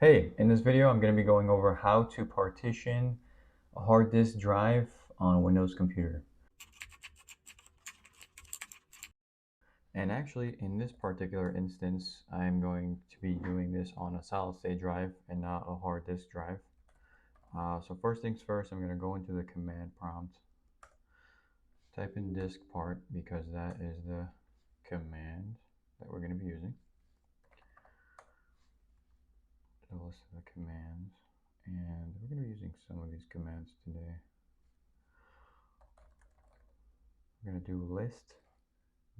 Hey, in this video I'm going to be going over how to partition a hard disk drive on a Windows computer. And actually in this particular instance I'm going to be doing this on a solid state drive and not a hard disk drive. So first things first, I'm going to go into the command prompt, type in DiskPart because that is the command that we're going to be using. The list of the commands, and we're going to be using some of these commands today. We're going to do list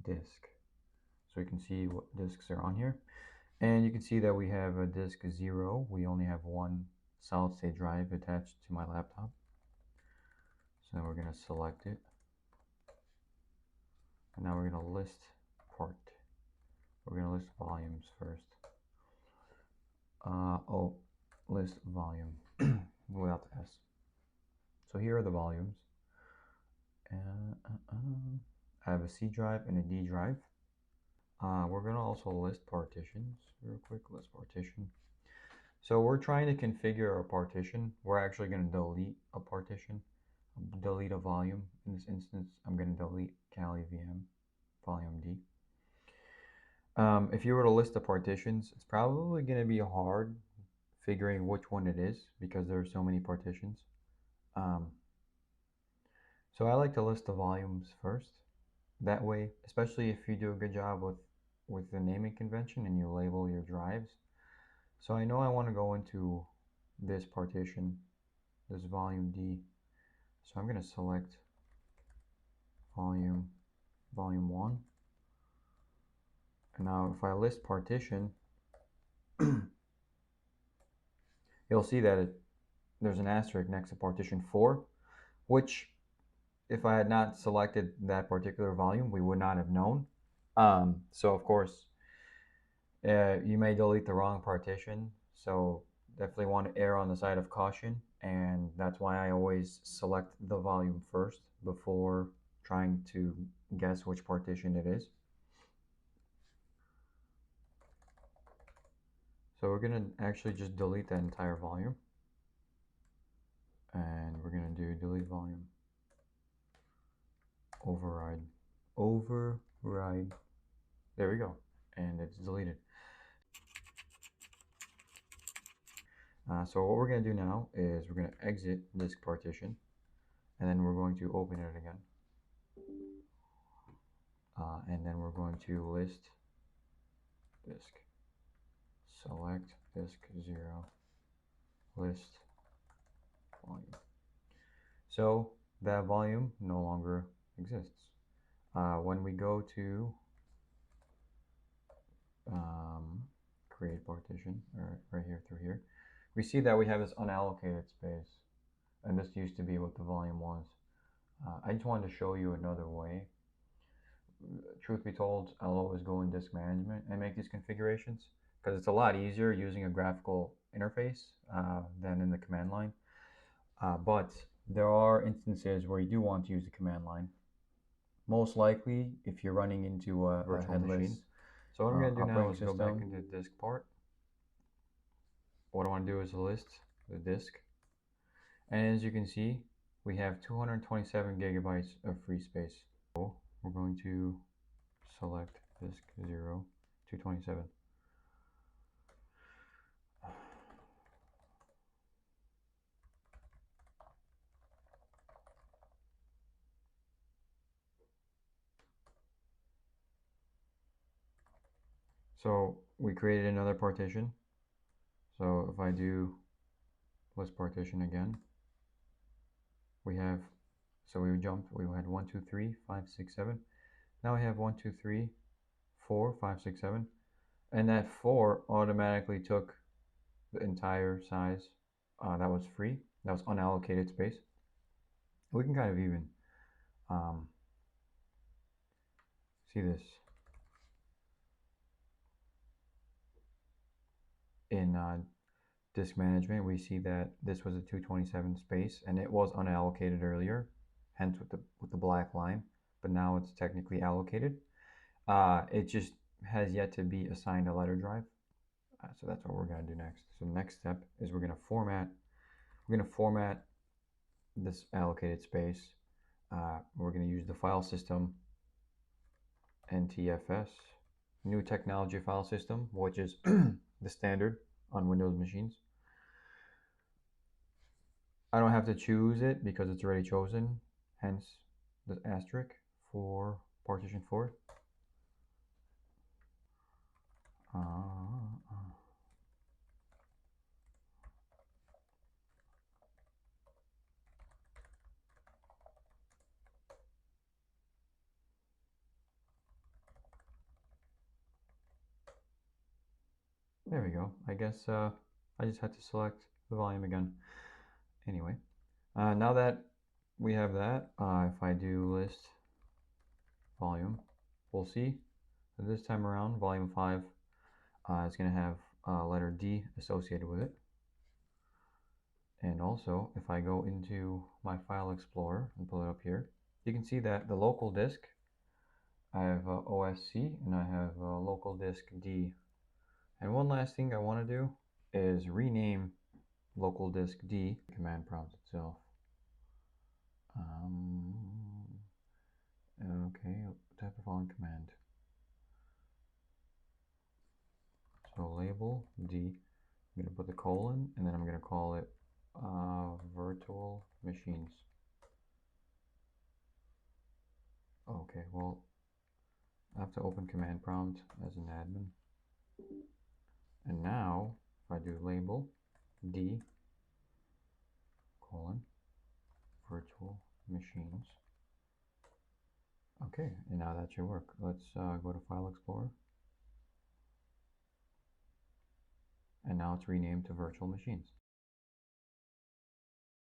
disk so you can see what disks are on here, and you can see that we have a disk 0. We only have one solid state drive attached to my laptop, so now we're going to select it, and now we're going to list part. We're going to list volumes first. List volume without the S. So here are the volumes. I have a C drive and a D drive. We're going to also list partitions real quick. List partition. So we're trying to configure a partition. We're actually going to delete a partition, delete a volume. In this instance, I'm going to delete Kali VM volume D. If you were to list the partitions, it's probably going to be hard figuring which one it is because there are so many partitions. So I like to list the volumes first. That way, especially if you do a good job with the naming convention and you label your drives. So I know I want to go into this partition, this volume D. So I'm going to select volume 1. And now if I list partition, you'll see that there's an asterisk next to partition 4, which if I had not selected that particular volume, we would not have known. So of course, you may delete the wrong partition, so definitely want to err on the side of caution, and that's why I always select the volume first before trying to guess which partition it is. So we're going to actually just delete that entire volume, and we're going to do delete volume, override, there we go, and it's deleted. So what we're going to do now is we're going to exit disk partition, and then we're going to open it again. And then we're going to list disk, select disk 0, list volume. So that volume no longer exists. When we go to create partition, right here through here, we see that we have this unallocated space, and this used to be what the volume was. I just wanted to show you another way. Truth be told, I'll always go in disk management and make these configurations because it's a lot easier using a graphical interface than in the command line. But there are instances where you do want to use the command line. Most likely, if you're running into a virtual machine. So what I'm going to do now is go back into DiskPart. What I want to do is list the disk. And as you can see, we have 227 gigabytes of free space. So we're going to select disk 0, 227. So we created another partition. So if I do list partition again, we have, so we jumped, we had 1, 2, 3, 5, 6, 7. Now we have 1, 2, 3, 4, 5, 6, 7. And that 4 automatically took the entire size that was free. That was unallocated space. We can kind of even see this in disk management. We see that this was a 227 space and it was unallocated earlier, hence with the black line, but now it's technically allocated. It just has yet to be assigned a letter drive. So that's what we're going to do next. So the next step is we're going to format this allocated space. We're going to use the file system NTFS, new technology file system, which is the standard on Windows machines. I don't have to choose it because it's already chosen, hence the asterisk for partition 4. There we go. I guess I just had to select the volume again. Anyway, now that we have that, if I do list volume, we'll see that this time around volume 5 is going to have letter D associated with it. And also, if I go into my file explorer and pull it up here, you can see that the local disk, I have OSC and I have local disk D. And one last thing I want to do is rename local disk D command prompt itself. Okay, type of following command. So label D, I'm going to put the colon, and then I'm going to call it virtual machines. Okay, well, I have to open command prompt as an admin. And now, if I do label D colon virtual machines. Okay, and now that should work. Let's go to File Explorer. And now it's renamed to virtual machines.